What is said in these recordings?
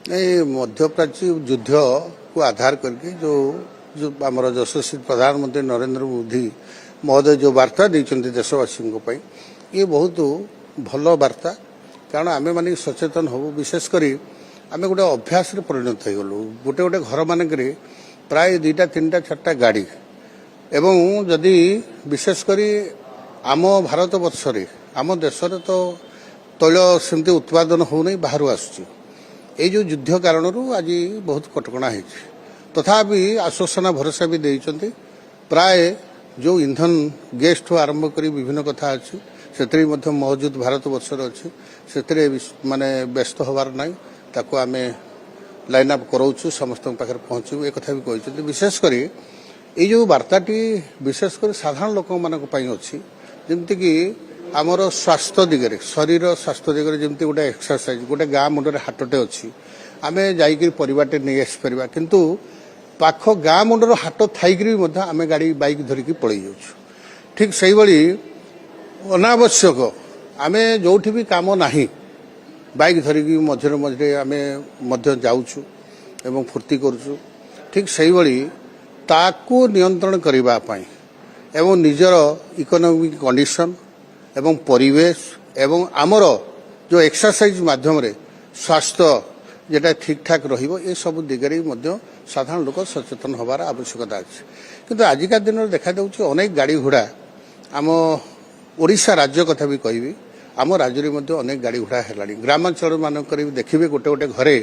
नहीं मध्यप्राच्य युद्ध को आधार करके जो जो आम यशस्वी प्रधानमंत्री नरेंद्र मोदी महोदय जो वार्ता देते देशवासी ये बहुत भल वार्ता कारण आम मान सचेतन हबू विशेषकर आम गोटे अभ्यास परिणत हो गलु गोटे गोटे घर मानक प्राय 2टा 3टा 4टा गाड़ी एवं जदि विशेषकर आम भारत वर्ष आम देश तो तैल सेमती उत्पादन होनी बाहर आसुची ये जो युद्ध कारण आज बहुत कटकणा है तथापि आश्वासना भरोसा भी देते प्राय जो ईंधन गैस ठू आरंभ कर विभिन्न कथा अच्छी से मौजूद भारत वर्ष अच्छी से माने व्यस्त हबार ना ताको आम लाइन अप कराऊँ समस्त पाखे पहुँचू एक कथा भी कहते विशेषकर ये जो वार्ताटी विशेषकर साधारण लोक मान अच्छी जमीक आमर स्वास्थ्य दिगरे शरीर स्वास्थ्य दिगरे जमी गोटे एक्सरसाइज गोटे गाँ मुंडे हाटटे अच्छी आम जाइए परिवारटे नहीं आसपर किंतु पाख गाँ मुंडर हाट थी आम गाड़ी बाइक धरिकी पलि जाऊँ ठीक से अनावश्यक आम जो भी काम ना बाइक धरिकी मझे मझे आम जाऊँ एवं फुर्ती करुँ ठीक से ताकू नियंत्रण करने एवं निजर इकोनॉमिक कंडीशन एवं परिवेश एवं आमर जो एक्सरसाइज माध्यम रे स्वास्थ्य जेटा ठीक ठाक रहिबो ए सब दिगरे साधारण लोक सचेतन हबार आवश्यकता अच्छे किंतु आजिका दिन में देखा जाउछि अनेक गाड़ी घोड़ा आम ओडिशा राज्य कथा भी कहबी आम राज्य में अनेक गाड़ी घोड़ा है ग्रामांचल मानक देखिए गोटे गोटे घरे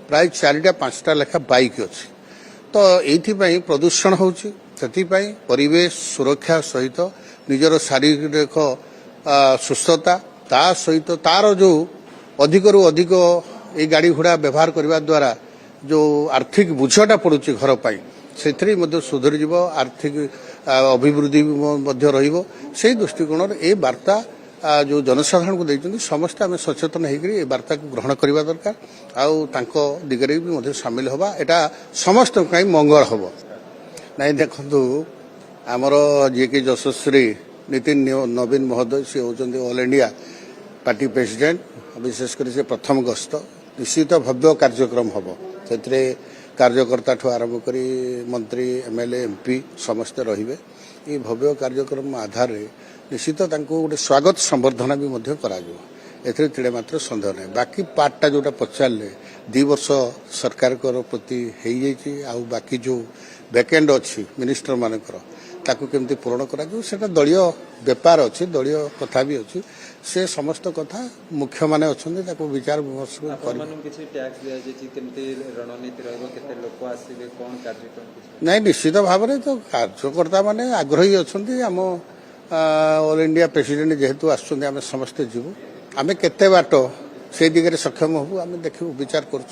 प्राय 4टा 5टा लेखा बाइक अच्छी तो ये प्रदूषण होछि सेथिपाई परिवेश सुरक्षा सहित निजर शारीरिक सुस्थता ता सहित तार जो अधिकरू अधिक ये गाड़ी घोड़ा व्यवहार करने द्वारा जो आर्थिक बुझटा पड़ुछि घर पाई से सुधरी जीव आर्थिक अभिवृद्धि से दृष्टिकोण ये वार्ता जो जनसाधारण को देते समस्त आम सचेतन होकर वार्ता को ग्रहण करने दरकार आउ दिगरे भी सामिल हवा एटा समस्त मंगल हम नहीं देखु आमर जी कि यशस्वी नितिन नवीन महोदय सी होती ऑल इंडिया पार्टी प्रेसिडेंट विशेषकर से प्रथम गस्त निश्चित भव्य कार्यक्रम हम से कार्यकर्ता ठू आरंभ कर मंत्री एमएलए एमपी समस्ते रे ये भव्य कार्यक्रम आधार निश्चित गोटे स्वागत संबर्धना भी करा मात्र सन्देह ना बाकी पार्टा जोटा पचारे 2 वर्ष सरकार प्रति हो बाकी जो वैकेंड अच्छी मिनिस्टर मानकर ताकू केमती पूरण करा दलीय बेपार अच्छी दलीय कथा भी अच्छी से समस्त कथा मुख्य माने अच्छे विचार विमर्श नहीं निश्चित भाव में तो कार्यकर्ता माने आग्रही अच्छा आम ऑल इंडिया प्रेसिडेंट जेहेतु आम समस्ते जीवु आम केते बाट से दिगरे सक्षम हबू आम देखू विचार करूँ।